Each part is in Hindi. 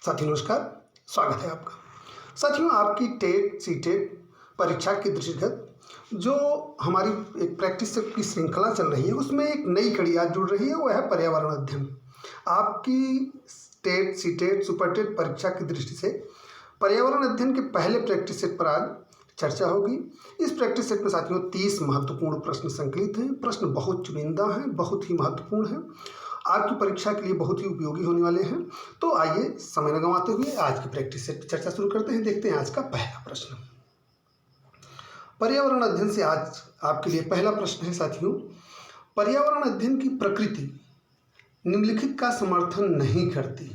साथियों नमस्कार, स्वागत है आपका। साथियों आपकी टेट सीटेट परीक्षा के दृष्टिगत जो हमारी एक प्रैक्टिस की श्रृंखला चल रही है उसमें एक नई कड़ी आज जुड़ रही है, वो है पर्यावरण अध्ययन। आपकी टेट सीटेट सुपरटेट परीक्षा की दृष्टि से पर्यावरण अध्ययन के पहले प्रैक्टिस सेट पर आज चर्चा होगी। इस प्रैक्टिस सेट में साथियों 30 महत्वपूर्ण प्रश्न संकलित हैं। प्रश्न बहुत चुनिंदा हैं, बहुत ही महत्वपूर्ण हैं, आपकी परीक्षा के लिए बहुत ही उपयोगी होने वाले हैं। तो आइए समय न गंवाते हुए आज की प्रैक्टिस सेट पर चर्चा शुरू करते हैं। देखते हैं आज का पहला प्रश्न। पर्यावरण अध्ययन से आज आपके लिए पहला प्रश्न है साथियों, पर्यावरण अध्ययन की प्रकृति निम्नलिखित का समर्थन नहीं करती।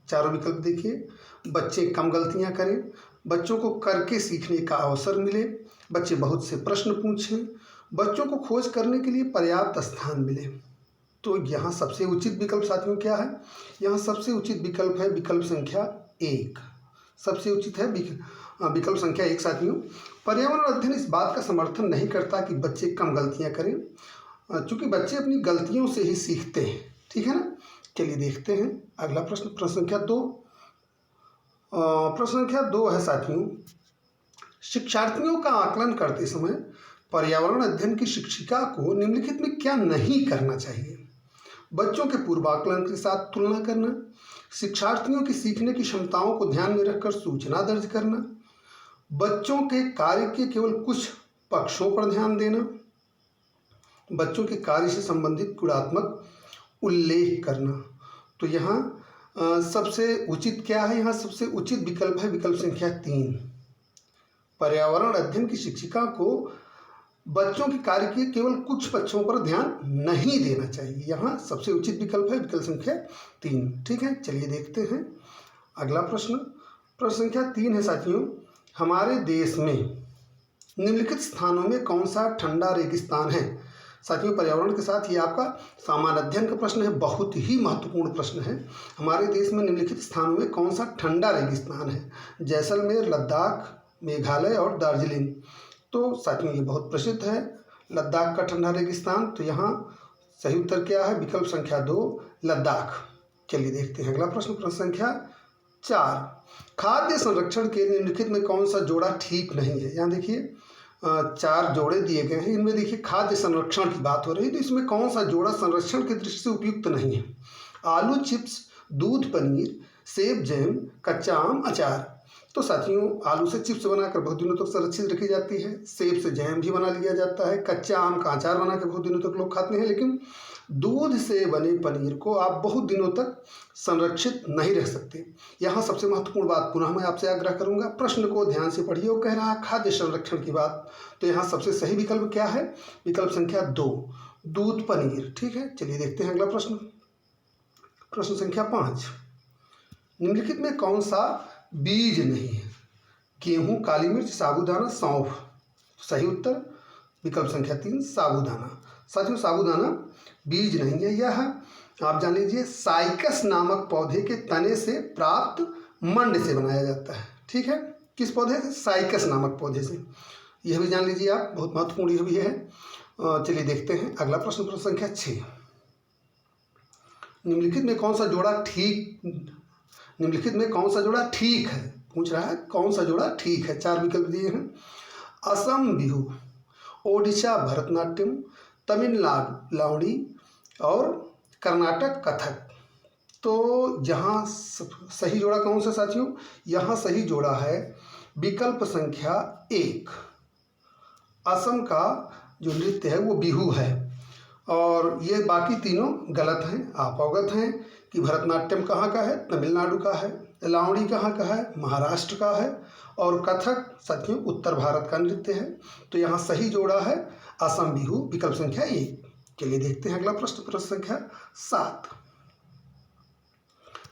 चारों विकल्प देखिए। बच्चे कम गलतियां करें, बच्चों को करके सीखने का अवसर मिले, बच्चे बहुत से प्रश्न पूछें, बच्चों को खोज करने के लिए पर्याप्त स्थान मिले। तो यहाँ सबसे उचित विकल्प साथियों क्या है? यहाँ सबसे उचित विकल्प है विकल्प संख्या 1। सबसे उचित है विकल्प संख्या 1 साथियों। पर्यावरण अध्ययन इस बात का समर्थन नहीं करता कि बच्चे कम गलतियाँ करें, क्योंकि बच्चे अपनी गलतियों से ही सीखते हैं। ठीक है ना। चलिए देखते हैं अगला प्रश्न। प्रश्न संख्या 2। प्रश्न संख्या 2 है साथियों, शिक्षार्थियों का आकलन करते समय पर्यावरण अध्ययन की शिक्षिका को निम्नलिखित में क्या नहीं करना चाहिए? बच्चों के पूर्वाकलन के साथ तुलना करना, शिक्षार्थियों की सीखने की क्षमताओं को ध्यान में रखकर सूचना दर्ज करना, बच्चों के कार्य के केवल कुछ पक्षों पर ध्यान देना, बच्चों के कार्य से संबंधित गुणात्मक उल्लेख करना। तो यहाँ सबसे उचित क्या है? यहाँ सबसे उचित विकल्प है विकल्प संख्या 3। पर्यावरण अध्ययन की शिक्षिका को बच्चों के कार्य के केवल कुछ पक्षों पर ध्यान नहीं देना चाहिए। यहाँ सबसे उचित विकल्प है विकल्प संख्या 3। ठीक है, चलिए देखते हैं अगला प्रश्न। प्रश्न संख्या 3 है साथियों, हमारे देश में निम्नलिखित स्थानों में कौन सा ठंडा रेगिस्तान है? साथियों पर्यावरण के साथ ही आपका सामान्य अध्ययन का प्रश्न है, बहुत ही महत्वपूर्ण प्रश्न है। हमारे देश में निम्नलिखित स्थानों में कौन सा ठंडा रेगिस्तान है? जैसलमेर, लद्दाख, मेघालय और दार्जिलिंग। तो साथियों ये बहुत प्रसिद्ध है लद्दाख का ठंडा रेगिस्तान। तो यहाँ सही उत्तर क्या है? विकल्प संख्या 2 लद्दाख। चलिए देखते हैं अगला प्रश्न। प्रश्न संख्या 4, खाद्य संरक्षण के निम्नलिखित में कौन सा जोड़ा ठीक नहीं है? यहाँ देखिए 4 जोड़े दिए गए हैं, इनमें देखिए खाद्य संरक्षण की बात हो रही है, तो इसमें कौन सा जोड़ा संरक्षण की दृष्टि से उपयुक्त नहीं है? आलू चिप्स, दूध पनीर, सेब जैम, कच्चा आम अचार। तो साथियों आलू से चिप्स बनाकर बहुत दिनों तक संरक्षित रखी जाती है, सेब से जैम भी बना लिया जाता है, कच्चा आम का अचार बना के बहुत दिनों तक लोग खाते हैं, लेकिन दूध से बने पनीर को आप बहुत दिनों तक संरक्षित नहीं रख सकते। यहाँ सबसे महत्वपूर्ण बात पुनः मैं आपसे आग्रह करूंगा, प्रश्न को ध्यान से पढ़िए। वो कह रहा है खाद्य संरक्षण की बात, तो यहाँ सबसे सही विकल्प क्या है? विकल्प संख्या 2 दूध पनीर। ठीक है, चलिए देखते हैं अगला प्रश्न। प्रश्न संख्या 5, निम्नलिखित में कौन सा बीज नहीं है? गेहूं, काली मिर्च, साबूदाना, सौंफ। सही उत्तर विकल्प संख्या 3 साबूदाना। साथियों साबूदाना बीज नहीं है, यह आप जान लीजिए साइकस नामक पौधे के तने से प्राप्त मंड से बनाया जाता है। ठीक है, किस पौधे से? साइकस नामक पौधे से। यह भी जान लीजिए आप, बहुत महत्वपूर्ण यह भी है। चलिए देखते हैं अगला प्रश्न। प्रश्न संख्या 6, निम्नलिखित में कौन सा जोड़ा ठीक है? पूछ रहा है कौन सा जोड़ा ठीक है। 4 विकल्प दिए हैं, असम बिहू, ओडिशा भरतनाट्यम, तमिलनाडु लावणी और कर्नाटक कथक। तो यहाँ सही जोड़ा कौन सा साथियों? यहाँ सही जोड़ा है विकल्प संख्या 1। असम का जो नृत्य है वो बिहू है, और ये बाकी तीनों गलत हैं। आप अवगत हैं कि भरतनाट्यम कहाँ का है? तमिलनाडु का है। लावणी कहाँ का है? महाराष्ट्र का है। और कथक साथियों उत्तर भारत का नृत्य है। तो यहाँ सही जोड़ा है असम बिहू, विकल्प संख्या 1। चलिए देखते हैं अगला प्रश्न। प्रश्न संख्या 7,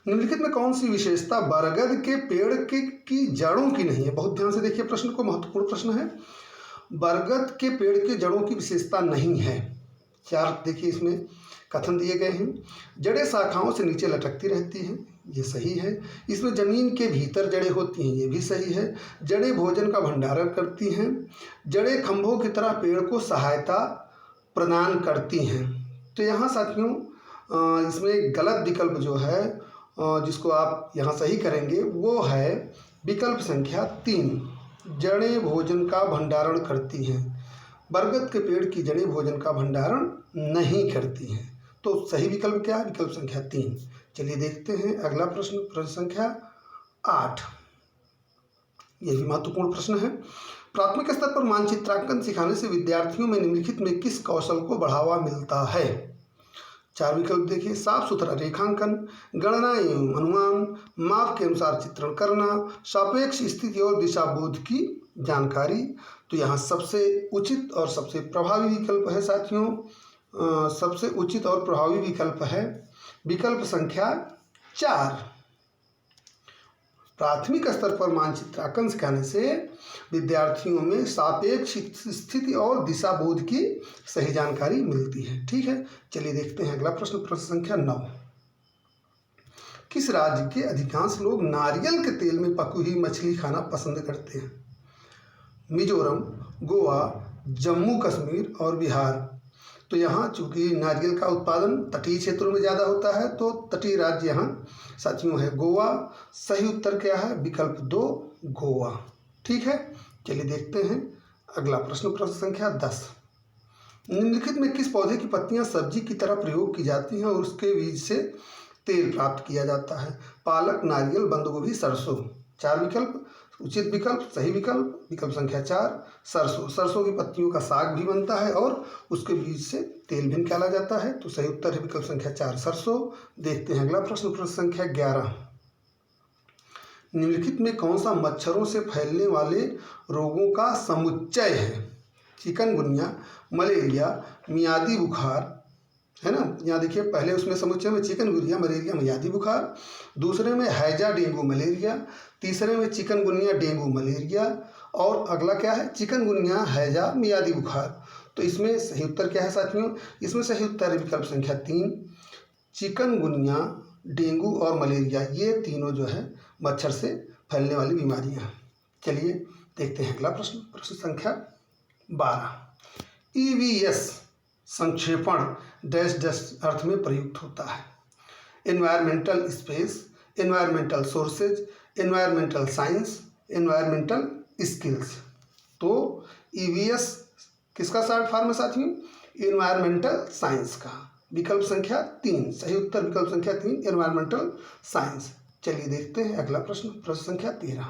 निम्नलिखित में कौन सी विशेषता बरगद के पेड़ की जड़ों की नहीं है? बहुत ध्यान से देखिए प्रश्न को, महत्वपूर्ण प्रश्न है। बरगद के पेड़ के जड़ों की विशेषता नहीं है। 4 देखिए इसमें कथन दिए गए हैं। जड़ें शाखाओं से नीचे लटकती रहती हैं, ये सही है। इसमें जमीन के भीतर जड़ें होती हैं, ये भी सही है। जड़ें भोजन का भंडारण करती हैं। जड़ें खंभों की तरह पेड़ को सहायता प्रदान करती हैं। तो यहाँ साथियों इसमें गलत विकल्प जो है जिसको आप यहाँ सही करेंगे वो है विकल्प संख्या 3, जड़ें भोजन का भंडारण करती हैं। बरगद के पेड़ की जड़ें भोजन का भंडारण नहीं करती हैं। तो सही विकल्प क्या है? विकल्प संख्या 3। चलिए देखते हैं अगला प्रश्न, प्रश्न संख्या 8। यह भी महत्वपूर्ण प्रश्न है। प्राथमिक स्तर पर मानचित्रांकन सिखाने से विद्यार्थियों में निम्नलिखित में किस कौशल को बढ़ावा मिलता है? 4 विकल्प देखिए। साफ सुथरा रेखांकन, गणना एवं अनुमान, माप के अनुसार चित्रण करना, सापेक्ष स्थिति और दिशा बोध की जानकारी। तो यहाँ सबसे उचित और सबसे प्रभावी विकल्प है साथियों, सबसे उचित और प्रभावी विकल्प है विकल्प संख्या 4। प्राथमिक स्तर पर मानचित्रांकन सिखाने से विद्यार्थियों में सापेक्ष स्थिति और दिशा बोध की सही जानकारी मिलती है। ठीक है, चलिए देखते हैं अगला प्रश्न, प्रश्न संख्या 9। किस राज्य के अधिकांश लोग नारियल के तेल में पकी हुई मछली खाना पसंद करते हैं? मिजोरम, गोवा, जम्मू कश्मीर और बिहार। तो यहाँ चूंकि नारियल का उत्पादन तटीय क्षेत्रों में ज़्यादा होता है तो तटीय राज्य यहाँ साथियों है गोवा। सही उत्तर क्या है? विकल्प 2 गोवा। ठीक है, चलिए देखते हैं अगला प्रश्न, प्रश्न संख्या 10। निम्नलिखित में किस पौधे की पत्तियां सब्जी की तरह प्रयोग की जाती हैं और उसके बीज से तेल प्राप्त किया जाता है? पालक, नारियल, बंद गोभी, सरसों। 4 विकल्प। उचित विकल्प, सही विकल्प, विकल्प संख्या 4 सरसों। सरसों की पत्तियों का साग भी बनता है और उसके बीज से तेल भी निकाला जाता है। तो सही उत्तर है विकल्प संख्या 4 सरसों। देखते हैं अगला प्रश्न, प्रश्न संख्या 11। निम्नलिखित में कौन सा मच्छरों से फैलने वाले रोगों का समुच्चय है? चिकनगुनिया, मलेरिया, मियादी बुखार, है ना। यहाँ देखिए पहले उसमें समुच्चय में चिकनगुनिया, मलेरिया, मियादी बुखार, दूसरे में हैजा, डेंगू, मलेरिया, तीसरे में चिकनगुनिया, डेंगू, मलेरिया, और अगला क्या है? चिकनगुनिया, हैजा, मियादी बुखार। तो इसमें सही उत्तर क्या है साथियों? इसमें सही उत्तर है विकल्प संख्या 3 चिकनगुनिया, डेंगू और मलेरिया। ये तीनों जो है मच्छर से फैलने वाली बीमारियां। चलिए देखते हैं अगला प्रश्न, प्रश्न संख्या 12। EVS संक्षेपण डैश डैश अर्थ में प्रयुक्त होता है? Environmental space, environmental sources, environmental science, environmental skills. तो EVS किसका शॉर्ट फॉर्म है साथियों? एनवायरमेंटल साइंस का। विकल्प संख्या 3 सही उत्तर, विकल्प संख्या 3 एनवायरमेंटल साइंस। चलिए देखते हैं अगला प्रश्न, प्रश्न संख्या 13।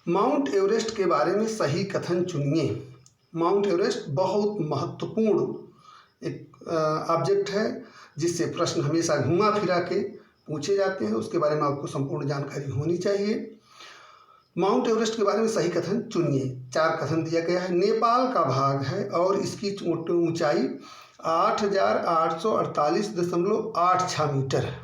माउंट एवरेस्ट के बारे में सही कथन चुनिए। माउंट एवरेस्ट बहुत महत्वपूर्ण एक ऑब्जेक्ट है जिससे प्रश्न हमेशा घुमा फिरा के पूछे जाते हैं, उसके बारे में आपको संपूर्ण जानकारी होनी चाहिए। माउंट एवरेस्ट के बारे में सही कथन चुनिए। 4 कथन दिया गया है। नेपाल का भाग है और इसकी ऊंचाई 8,848.86 मीटर है।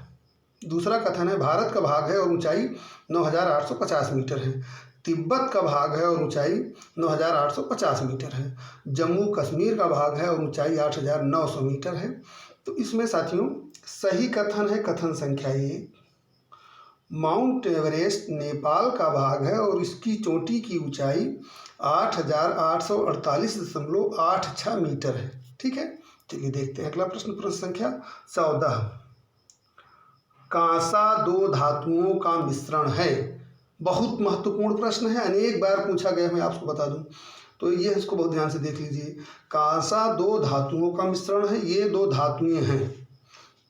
दूसरा कथन है भारत का भाग है और ऊंचाई 9,850 मीटर है। तिब्बत का भाग है और ऊंचाई 9,850 मीटर है। जम्मू कश्मीर का भाग है और ऊंचाई 8,900 मीटर है। तो इसमें साथियों सही कथन है कथन संख्या 1, माउंट एवरेस्ट नेपाल का भाग है और इसकी चोटी की ऊंचाई 8,848.86 मीटर है। ठीक है, चलिए देखते हैं अगला प्रश्न, प्रश्न संख्या 14। कांसा 2 धातुओं का मिश्रण है? बहुत महत्वपूर्ण प्रश्न है, अनेक बार पूछा गया, मैं आपको बता दूं। तो ये इसको बहुत ध्यान से देख लीजिए। कांसा 2 धातुओं का मिश्रण है। ये 2 धातुएं हैं,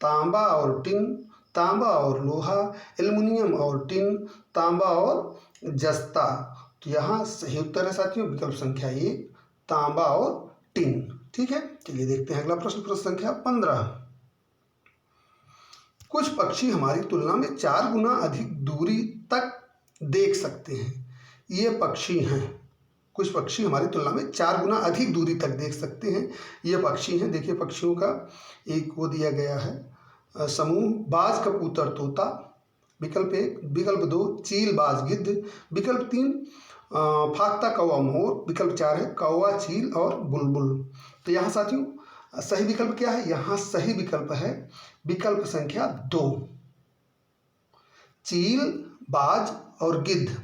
तांबा और टिन, तांबा और लोहा, एल्युमिनियम और टिन, तांबा और जस्ता। तो यहाँ सही उत्तर है साथियों विकल्प संख्या 1 तांबा और टिन। ठीक है, चलिए देखते हैं अगला प्रश्न, प्रश्न संख्या 15। कुछ पक्षी हमारी तुलना में 4 गुना अधिक दूरी तक देख सकते हैं। ये पक्षी हैं, कुछ पक्षी हमारी तुलना में 4 गुना अधिक दूरी तक देख सकते हैं। ये पक्षी हैं। देखिए पक्षियों का एक वो दिया गया है समूह। बाज, कबूतर, तोता, विकल्प 1। विकल्प 2 चील, बाज, गिद्ध। विकल्प 3 फाख्ता, कौवा, मोर। विकल्प 4 है कौवा, चील और बुलबुल। तो यहाँ साथियों सही विकल्प क्या है? यहाँ सही विकल्प है विकल्प संख्या 2 चील, बाज और गिद्ध।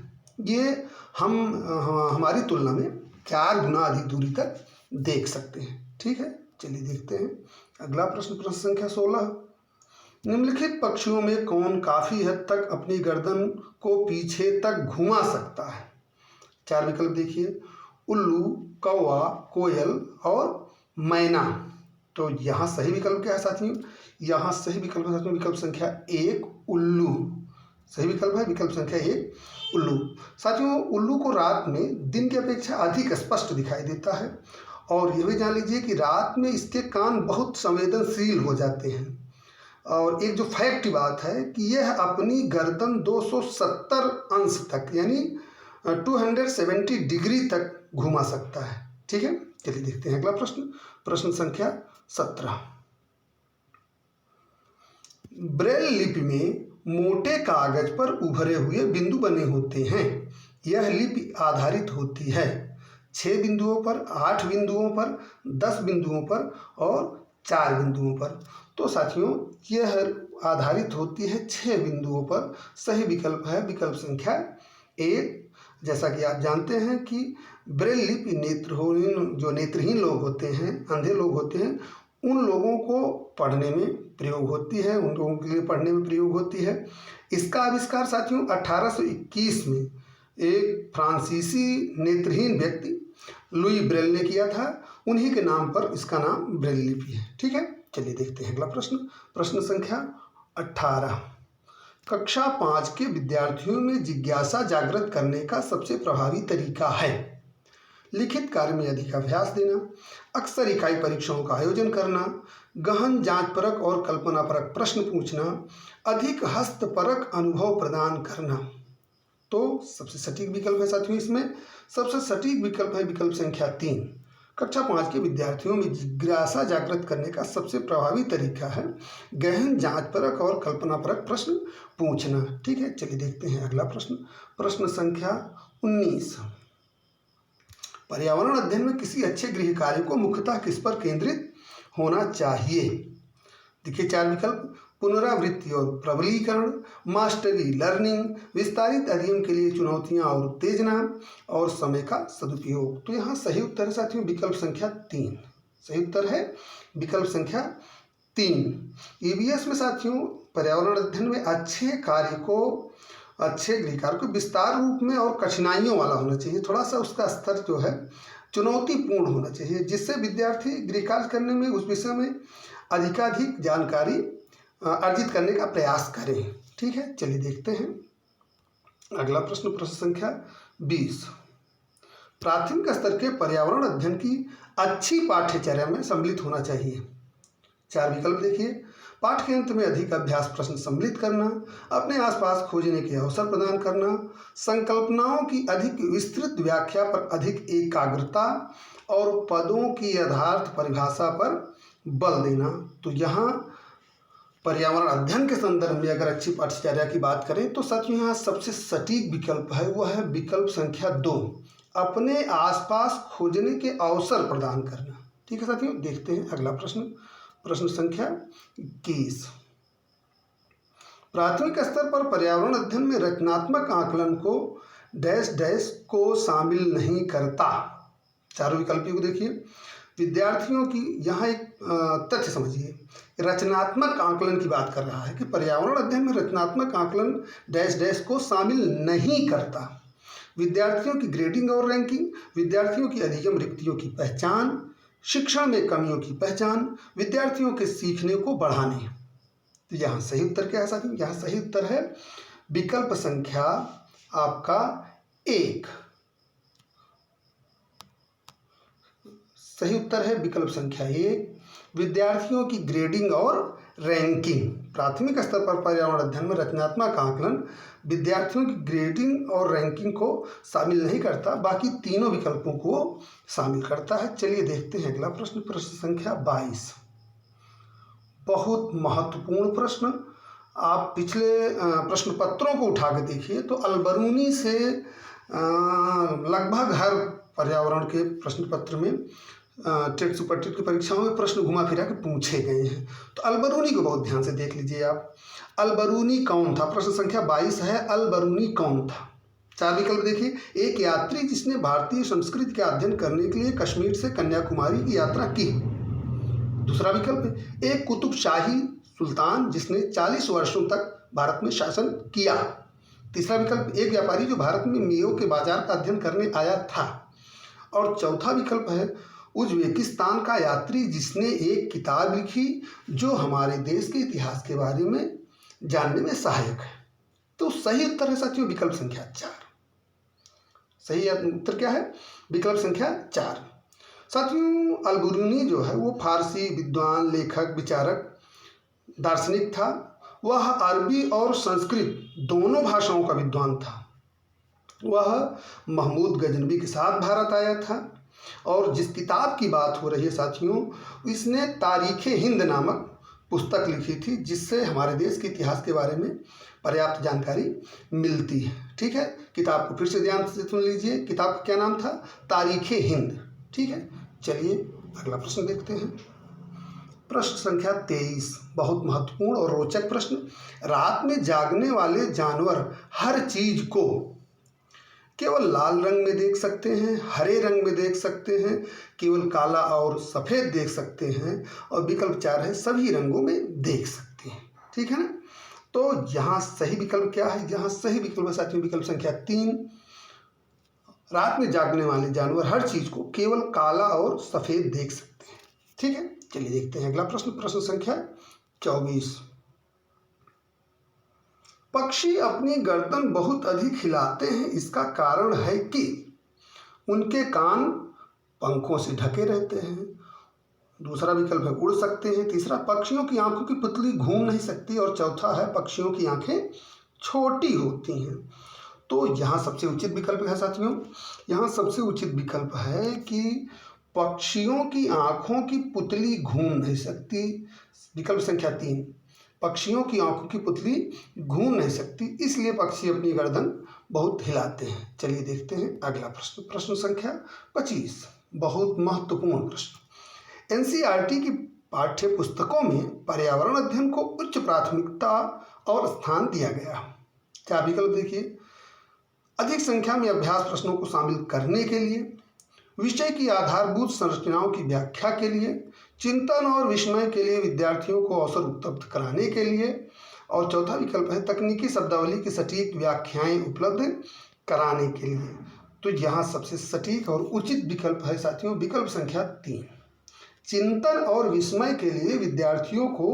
ये हमारी तुलना में 4 गुना अधिक दूरी तक देख सकते हैं। ठीक है, चलिए देखते हैं अगला प्रश्न, प्रश्न संख्या 16। निम्नलिखित पक्षियों में कौन काफी हद तक अपनी गर्दन को पीछे तक घुमा सकता है? 4 विकल्प देखिए, उल्लू, कौवा, कोयल और मैना। तो यहाँ सही विकल्प क्या है साथियों? यहाँ सही विकल्प है साथियों विकल्प संख्या 1 उल्लू। सही विकल्प है विकल्प संख्या 1 उल्लू। साथियों, उल्लू को रात में दिन की अपेक्षा अधिक स्पष्ट दिखाई देता है, और यह भी जान लीजिए कि रात में इसके कान बहुत संवेदनशील हो जाते हैं। और एक जो फैक्ट की बात है कि यह अपनी गर्दन 270 अंश तक यानी 270 डिग्री तक घुमा सकता है। ठीक है, चलिए देखते हैं अगला प्रश्न, प्रश्न संख्या 17। ब्रेल लिपि में मोटे कागज पर उभरे हुए बिंदु बने होते हैं। यह लिपि आधारित होती है 6 बिंदुओं पर, 8 बिंदुओं पर, 10 बिंदुओं पर और 4 बिंदुओं पर। तो साथियों, यह आधारित होती है 6 बिंदुओं पर। सही विकल्प है विकल्प संख्या 1। जैसा कि आप जानते हैं कि ब्रेल लिपि नेत्रहीन लोग होते हैं, अंधे लोग होते हैं, उन लोगों को पढ़ने में प्रयोग होती है, उन लोगों के लिए पढ़ने में प्रयोग होती है। इसका आविष्कार साथियों 1821 में एक फ्रांसीसी नेत्रहीन व्यक्ति लुई ब्रेल ने किया था। उन्हीं के नाम पर इसका नाम ब्रेल लिपि है। ठीक है, चलिए देखते हैं अगला प्रश्न, प्रश्न संख्या 18। कक्षा 5 के विद्यार्थियों में जिज्ञासा जागृत करने का सबसे प्रभावी तरीका है लिखित कार्य में अधिक अभ्यास देना, अक्सर इकाई परीक्षाओं का आयोजन करना, गहन जांचपरक और कल्पनापरक प्रश्न पूछना, अधिक हस्तपरक अनुभव प्रदान करना। तो सबसे सटीक विकल्प है साथियों, इसमें सबसे सटीक विकल्प है विकल्प संख्या 3। कक्षा 5 के विद्यार्थियों में जिज्ञासा जागृत करने का सबसे प्रभावी तरीका है गहन जांचपरक और कल्पनापरक प्रश्न पूछना। ठीक है, चलिए देखते हैं अगला प्रश्न, प्रश्न संख्या 19। पर्यावरण अध्ययन में किसी अच्छे गृह कार्य को मुख्यतः किस पर केंद्रित होना चाहिए? देखिए 4 विकल्प, पुनरावृत्ति और प्रबलीकरण, मास्टरी लर्निंग, विस्तारित अध्ययन के लिए चुनौतियां और उत्तेजना, और समय का सदुपयोग। तो यहाँ सही उत्तर है साथियों विकल्प संख्या 3। सही उत्तर है विकल्प संख्या 3। ईवीएस में साथियों पर्यावरण अध्ययन में अच्छे गृह कार्य को विस्तार रूप में और कठिनाइयों वाला होना चाहिए। थोड़ा सा उसका स्तर जो है चुनौतीपूर्ण होना चाहिए, जिससे विद्यार्थी गृह कार्य करने में उस विषय में अधिकाधिक जानकारी अर्जित करने का प्रयास करें। ठीक है, चलिए देखते हैं अगला प्रश्न, प्रश्न संख्या 20। प्राथमिक स्तर के पर्यावरण अध्ययन की अच्छी पाठ्यचर्या में सम्मिलित होना चाहिए। 4 विकल्प देखिए, पाठ के अंत में अधिक अभ्यास प्रश्न सम्मिलित करना, अपने आसपास खोजने के अवसर प्रदान करना, संकल्पनाओं की अधिक विस्तृत व्याख्या पर अधिक एकाग्रता, और पदों की यथार्थ परिभाषा पर बल देना। तो यहाँ पर्यावरण अध्ययन के संदर्भ में अगर अच्छी पाठ्यचर्या की बात करें तो साथियों यहाँ सबसे सटीक विकल्प है वह है विकल्प संख्या 2, अपने आसपास खोजने के अवसर प्रदान करना। ठीक है साथियों, देखते हैं अगला प्रश्न, प्रश्न संख्या 21। प्राथमिक स्तर पर पर्यावरण अध्ययन में रचनात्मक आकलन को डैश डैश को शामिल नहीं करता। 4 विकल्प को देखिए, विद्यार्थियों की यहाँ एक तथ्य समझिए, रचनात्मक आकलन की बात कर रहा है कि पर्यावरण अध्ययन में रचनात्मक आकलन डैश डैश को शामिल नहीं करता। विद्यार्थियों की ग्रेडिंग और रैंकिंग, विद्यार्थियों की अधिगम रिक्तियों की पहचान, शिक्षण में कमियों की पहचान, विद्यार्थियों के सीखने को बढ़ाने। तो यहाँ सही उत्तर क्या है साथियों? यहाँ सही उत्तर है विकल्प संख्या आपका 1। सही उत्तर है विकल्प संख्या 1, विद्यार्थियों की ग्रेडिंग और रैंकिंग। प्राथमिक स्तर पर पर्यावरण अध्ययन में रचनात्मक आकलन विद्यार्थियों की ग्रेडिंग और रैंकिंग को शामिल नहीं करता, बाकी तीनों विकल्पों को शामिल करता है। चलिए देखते हैं अगला प्रश्न, प्रश्न संख्या 22। बहुत महत्वपूर्ण प्रश्न। आप पिछले प्रश्न पत्रों को उठा के देखिए तो अलबरूनी से लगभग हर पर्यावरण के प्रश्न पत्र में टेट सुपर टेट की परीक्षाओं में प्रश्न घुमा फिरा के पूछे गए हैं। तो अलबरूनी को बहुत ध्यान से देख लीजिए आप। अलबरूनी कौन था? प्रश्न संख्या 22 है, अलबरूनी कौन था? 4 विकल्प देखिए, एक यात्री जिसने भारतीय संस्कृति का अध्ययन करने के लिए कश्मीर से कन्याकुमारी की यात्रा की। दूसरा विकल्प, एक कुतुबशाही सुल्तान जिसने 40 वर्षों तक भारत में शासन किया। तीसरा विकल्प, एक व्यापारी जो भारत में मेवों के बाजार का अध्ययन करने आया था। और चौथा विकल्प है उज्बेकिस्तान का यात्री जिसने एक किताब लिखी जो हमारे देश के इतिहास के बारे में जानने में सहायक है। तो सही उत्तर है साथियों विकल्प संख्या 4। सही उत्तर क्या है? विकल्प संख्या 4। साथियों अल-बिरूनी जो है वो फारसी विद्वान, लेखक, विचारक, दार्शनिक था। वह अरबी और संस्कृत दोनों भाषाओं का विद्वान था। वह महमूद गजनवी के साथ भारत आया था और जिस किताब की बात हो रही है साथियों, इसने तारीख़ हिंद नामक पुस्तक लिखी थी जिससे हमारे देश के इतिहास के बारे में पर्याप्त जानकारी मिलती है। ठीक है, किताब को फिर से ध्यान से सुन लीजिए। किताब का क्या नाम था? तारीख़ हिंद। ठीक है, चलिए अगला प्रश्न देखते हैं। प्रश्न संख्या 23, बहुत महत्वपूर्ण और रोचक प्रश्न। रात में जागने वाले जानवर हर चीज को केवल लाल रंग में देख सकते हैं, हरे रंग में देख सकते हैं, केवल काला और सफ़ेद देख सकते हैं, और विकल्प 4 है सभी रंगों में देख सकते हैं। ठीक है ना? तो यहाँ सही विकल्प क्या है? यहाँ सही विकल्प है साथियों विकल्प संख्या 3। रात में जागने वाले जानवर हर चीज को केवल काला और सफ़ेद देख सकते हैं। ठीक है, चलिए देखते हैं अगला प्रश्न। प्रश्न संख्या 24। पक्षी अपनी गर्दन बहुत अधिक हिलाते हैं, इसका कारण है कि उनके कान पंखों से ढके रहते हैं। दूसरा विकल्प है उड़ सकते हैं। तीसरा, पक्षियों की आंखों की पुतली घूम नहीं सकती। और चौथा है पक्षियों की आंखें छोटी होती हैं। तो यहाँ सबसे उचित विकल्प है साथियों, यहाँ सबसे उचित विकल्प है कि पक्षियों की आंखों की पुतली घूम नहीं सकती। विकल्प संख्या 3, पक्षियों की आंखों की पुतली घूम नहीं सकती, इसलिए पक्षी अपनी गर्दन बहुत हिलाते हैं। चलिए देखते हैं अगला प्रश्न। प्रश्न संख्या 25, बहुत महत्वपूर्ण प्रश्न। एनसीईआरटी की पाठ्य पुस्तकों में पर्यावरण अध्ययन को उच्च प्राथमिकता और स्थान दिया गया। क्या विकल्प देखिए? अधिक संख्या में अभ्यास प्रश्नों को शामिल करने के लिए, विषय की आधारभूत संरचनाओं की व्याख्या के लिए, चिंतन और विस्मय के लिए विद्यार्थियों को अवसर उपलब्ध कराने के लिए, और चौथा विकल्प है तकनीकी शब्दावली की सटीक व्याख्याएं उपलब्ध कराने के लिए। तो यहाँ सबसे सटीक और उचित विकल्प है साथियों विकल्प संख्या 3, चिंतन और विस्मय के लिए विद्यार्थियों को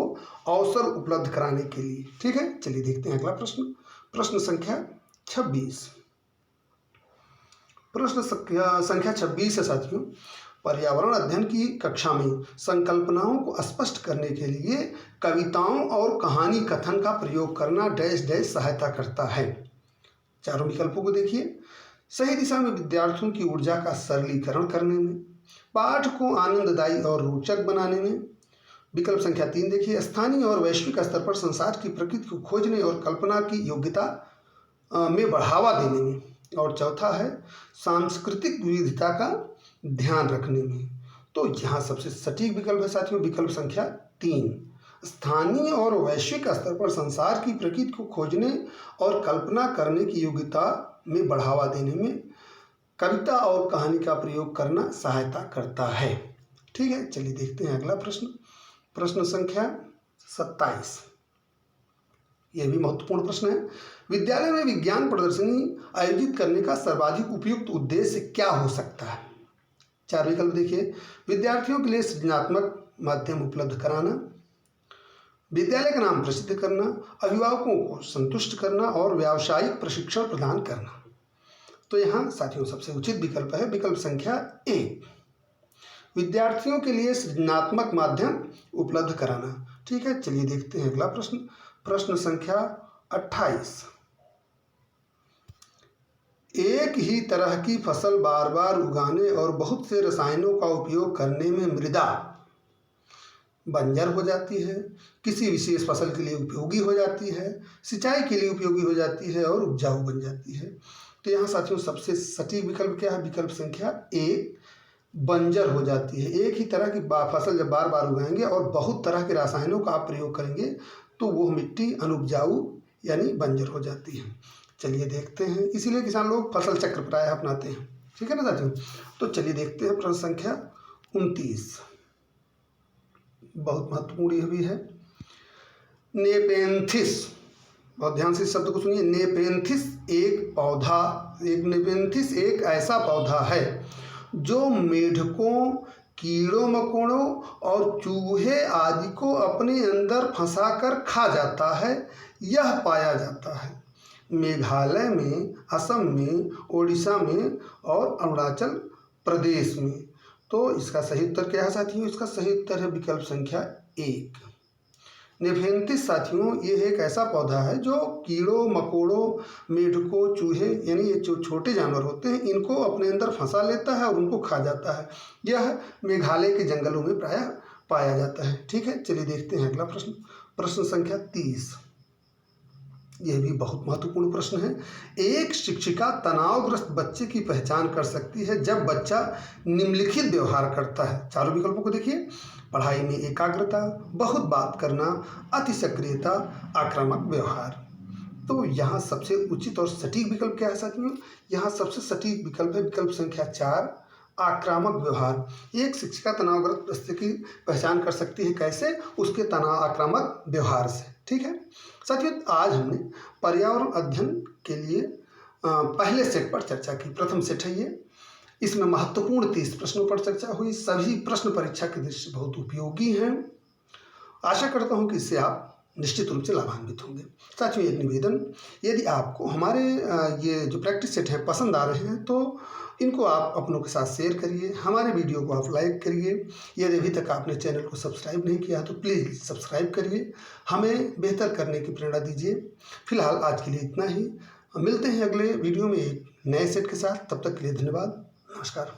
अवसर उपलब्ध कराने के लिए। ठीक है, चलिए देखते हैं अगला प्रश्न। प्रश्न संख्या 26। प्रश्न संख्या 26 है साथियों, पर्यावरण अध्ययन की कक्षा में संकल्पनाओं को स्पष्ट करने के लिए कविताओं और कहानी कथन का प्रयोग करना डैश डैश सहायता करता है। चारों विकल्पों को देखिए। सही दिशा में विद्यार्थियों की ऊर्जा का सरलीकरण करने में, पाठ को आनंददायी और रोचक बनाने में। विकल्प संख्या 3 देखिए, स्थानीय और वैश्विक स्तर पर संसार की प्रकृति को खोजने और कल्पना की योग्यता में बढ़ावा देने में। और चौथा है सांस्कृतिक विविधता का ध्यान रखने में। तो यहाँ सबसे सटीक विकल्प है साथियों विकल्प संख्या 3, स्थानीय और वैश्विक स्तर पर संसार की प्रकृति को खोजने और कल्पना करने की योग्यता में बढ़ावा देने में कविता और कहानी का प्रयोग करना सहायता करता है। ठीक है, चलिए देखते हैं अगला प्रश्न। प्रश्न संख्या 27, यह भी महत्वपूर्ण प्रश्न है। विद्यालय में विज्ञान प्रदर्शनी आयोजित करने का सर्वाधिक उपयुक्त उद्देश्य क्या हो सकता है? चार विकल्प देखिए। विद्यार्थियों के लिए सृजनात्मक माध्यम उपलब्ध कराना, विद्यालय का नाम प्रसिद्ध करना, अभिभावकों को संतुष्ट करना और व्यावसायिक प्रशिक्षण प्रदान करना। तो यहाँ साथियों सबसे उचित विकल्प है विकल्प संख्या 1, विद्यार्थियों के लिए सृजनात्मक माध्यम उपलब्ध कराना। ठीक है, चलिए देखते हैं अगला प्रश्न। प्रश्न संख्या 28, एक ही तरह की फसल बार बार उगाने और बहुत से रसायनों का उपयोग करने में मृदा बंजर हो जाती है, किसी विशेष फसल के लिए उपयोगी हो जाती है, सिंचाई के लिए उपयोगी हो जाती है और उपजाऊ बन जाती है। तो यहाँ साथियों सबसे सटीक विकल्प क्या है? विकल्प संख्या 1, बंजर हो जाती है। एक ही तरह की फसल जब बार बार उगाएंगे और बहुत तरह के रसायनों का आप प्रयोग करेंगे तो वो मिट्टी अनुपजाऊ यानी बंजर हो जाती है। चलिए देखते हैं, इसीलिए किसान लोग फसल चक्र प्रायः अपनाते हैं। ठीक है ना साथियों? तो चलिए देखते हैं प्रश्न संख्या 29, बहुत महत्वपूर्ण यह भी है। नेपेंथिस, बहुत ध्यान से इस शब्द को सुनिए। नेपेंथिस एक ऐसा पौधा है जो मेढकों, कीड़ों मकोड़ों और चूहे आदि को अपने अंदर फंसाकर खा जाता है। यह पाया जाता है मेघालय में, असम में, ओडिशा में और अरुणाचल प्रदेश में। तो इसका सही उत्तर क्या है साथियों? इसका सही उत्तर है विकल्प संख्या 1। नेफेंथिस साथियों ये एक ऐसा पौधा है जो कीड़ों मकोड़ों, मेढकों, चूहे यानी ये जो छोटे जानवर होते हैं इनको अपने अंदर फंसा लेता है और उनको खा जाता है। यह मेघालय के जंगलों में प्रायः पाया जाता है। ठीक है, चलिए देखते हैं अगला प्रश्न। प्रश्न संख्या 30, यह भी बहुत महत्वपूर्ण प्रश्न है। एक शिक्षिका तनावग्रस्त बच्चे की पहचान कर सकती है जब बच्चा निम्नलिखित व्यवहार करता है। चारों विकल्पों को देखिए। पढ़ाई में एकाग्रता, बहुत बात करना, अति सक्रियता, आक्रामक व्यवहार। तो यहाँ सबसे उचित और सटीक विकल्प क्या है साथियों? यहाँ सबसे सटीक विकल्प है विकल्प संख्या 4, आक्रामक व्यवहार। एक शिक्षिका तनावग्रस्त बच्चे की पहचान कर सकती है कैसे? उसके आक्रामक व्यवहार से। ठीक है साथियों, आज हमने पर्यावरण अध्ययन के लिए पहले सेट पर चर्चा की। प्रथम सेट है ये, इसमें महत्वपूर्ण 30 प्रश्नों पर चर्चा हुई। सभी प्रश्न परीक्षा के दृष्टि से बहुत उपयोगी हैं। आशा करता हूं कि इससे आप निश्चित रूप से लाभान्वित होंगे। साथियों एक निवेदन, यदि आपको हमारे ये जो प्रैक्टिस सेट हैं पसंद आ रहे हैं तो इनको आप अपनों के साथ शेयर करिए, हमारे वीडियो को आप लाइक करिए। यदि अभी तक आपने चैनल को सब्सक्राइब नहीं किया तो प्लीज़ सब्सक्राइब करिए, हमें बेहतर करने की प्रेरणा दीजिए। फिलहाल आज के लिए इतना ही, मिलते हैं अगले वीडियो में एक नए सेट के साथ। तब तक के लिए धन्यवाद, नमस्कार।